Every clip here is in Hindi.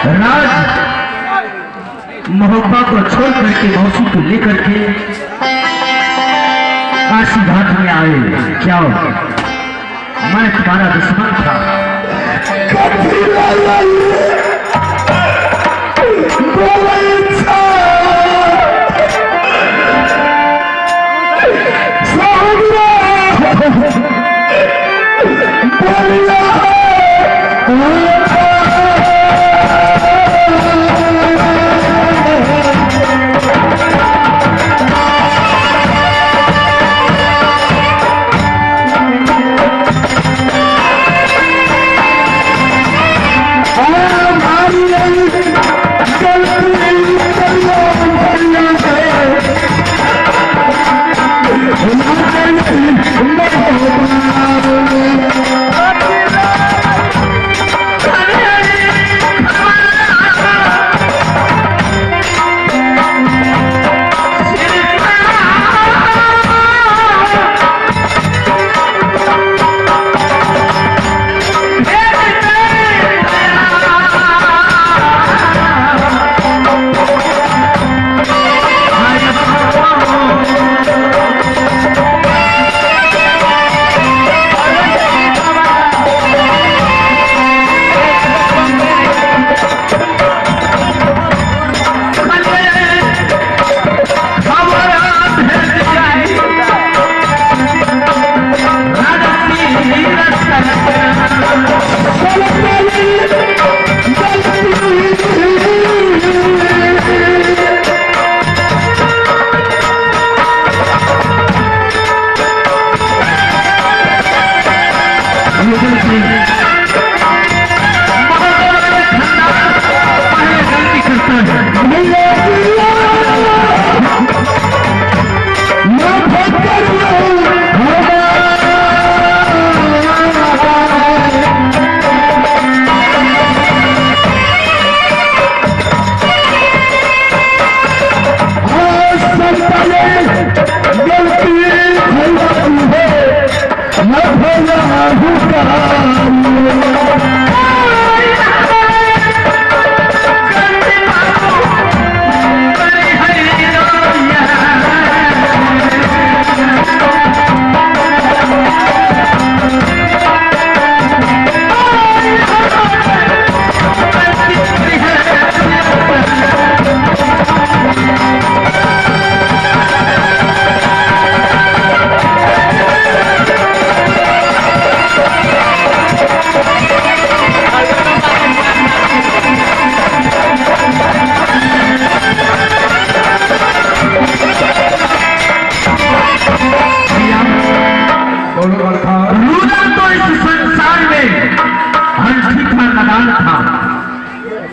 राज मोहब्बा को छोड़ करके मौसी को लेकर के काशी घाट में आए। क्या मैं तुम्हारा दुश्मन था?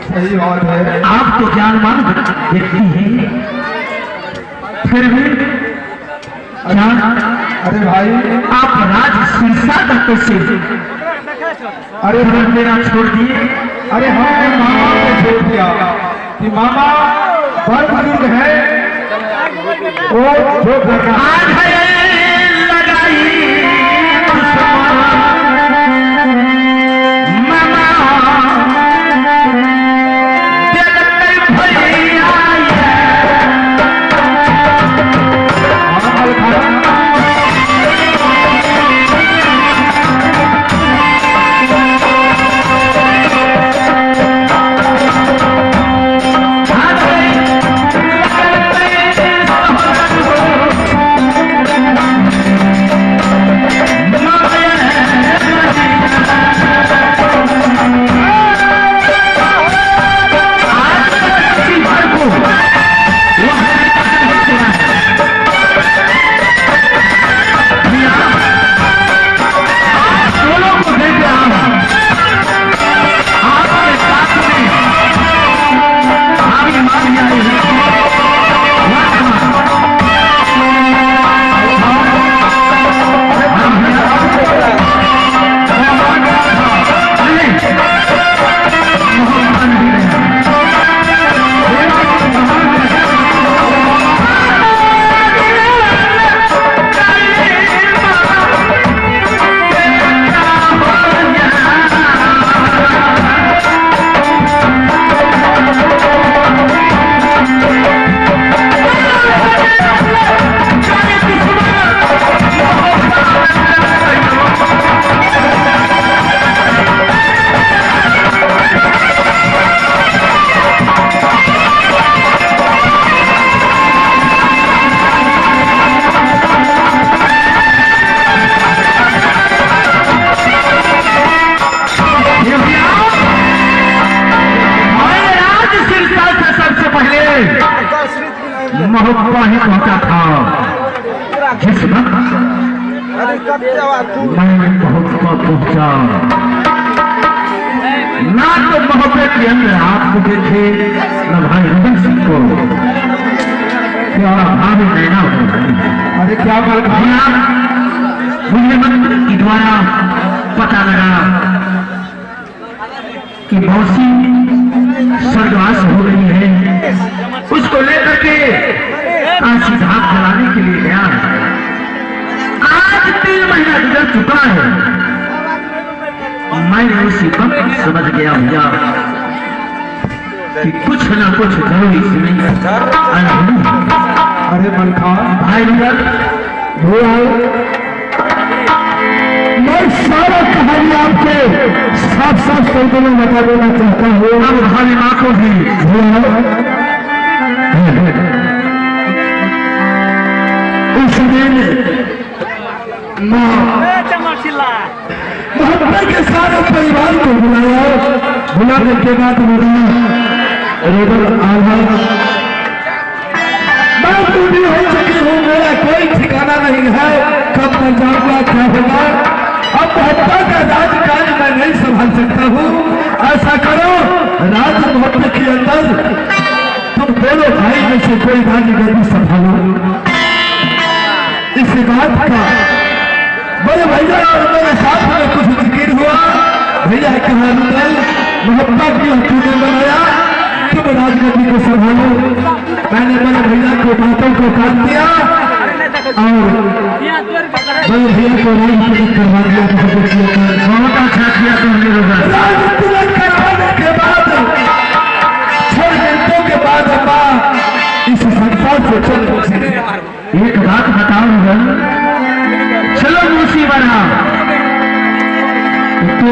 सही बात है। आप तो ज्ञानवान व्यक्ति हैं, फिर भी ज्ञान। अरे भाई आप राज सिरसा का कैसे? अरे मेरा छोड़ दिए। अरे हमने मामा को छोड़ दिया कि मामा बड़ बुजुर्ग है, वो जो कर रहा है मैं मोहब्बत पहुंचा ना तो मोहब्बत के अंदर आपको देखे न भाई रतन सिंह को क्या भाभी नैना हो। अरे क्या बात मुझे मंत्र के द्वारा पता लगा कि मौसी स्वर्गवास हो रही है, उसको लेकर के काशी धाम चलाने के लिए गया है। आज 3 महीना गुजर चुका है, मैंने उसी वक्त समझ गया भैया कि कुछ ना कुछ जरूर इसमें अनहोनी है। अरे मलखान भाई मैं सारा कहानी आपको साफ साफ शब्दों में बता देना चाहता हूँ। अब भाभी माँ को भी उस दिन मोहब्बत के सारे परिवार को बुलाया, बुलाने के बाद बोला रोबल आला मैं बूढ़ी हो चुकी हूँ, मेरा कोई ठिकाना नहीं है, कब मैं जाऊंगा क्या होगा। अब मोहब्बत का राजकाज मैं नहीं संभाल सकता हूँ। ऐसा करो राज मोहब्बत के अंदर तुम दोनों भाई में से कोई राजगद्दी संभालो। इस बात का बड़े भैया और मेरे साथ में कुछ जिक्र हुआ। भैया कहा मोहब्बत की तूने बनाया, तुम राजगद्दी को संभालो। मैंने बड़े भैया को बातों को काट दिया और बड़े भैया को राजतिलक करवा दिया। बहुत अच्छा किया तुमने लोग। राजतिलक करवाने के बाद 6 घंटों के बाद अम्मा इस संसार से चल बसी। एक बात बताओ रोहन, चलो मूसी बना तो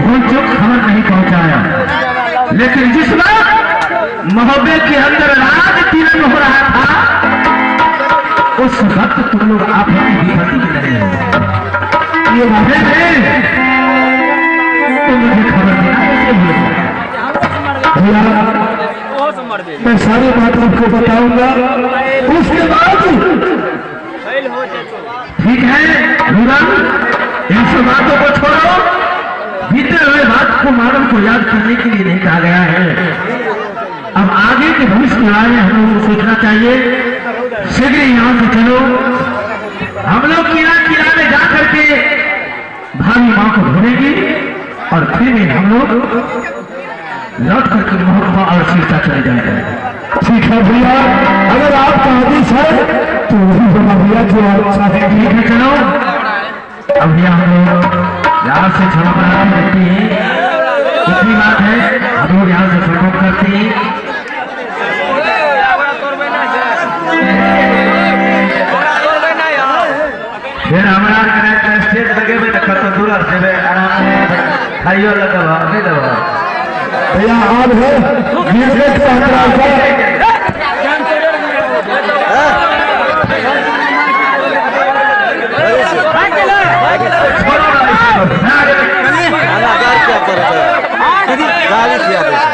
भूल चुक खबर नहीं पहुंचाया, लेकिन जिस वक्त मोहब्बत के अंदर राज तिलक हो रहा था उस वक्त तुम लोग आप लोग विपत्ति में लगे हो। ये बातें तुम मुझे खबर देना कैसे भूल गए? भैया मैं सारी बात आपको बताऊंगा उसके बाद। ठीक है रोहन, इन सब बातों को छोड़ो। बीते हुए बात को मानव को याद करने के लिए नहीं कहा गया है। अब आगे के भविष्य के बारे में हम लोगों को सोचना चाहिए। शीघ्र यहाँ से चलो, हम लोग किला किला में जा करके भाभी माँ को ढूंढेंगे और फिर हम लोग लौट करके मोहब्बत और शीर्षा चले जाएंगे। ठीक है भैया, अगर आपका आदेश है तो वही होगा भैया जो आप चाहें। ठीक है चलो, अब भैया हम लोग यहाँ से क्षमा बनाते रहते हैं। इतनी बात है, हम लोग यहाँ से सहयोग करते हैं। फिर हमारा स्टेज लगे में तो दूर से आराम से खाइयो लगा नहीं दबा भैया आप है छोड़ो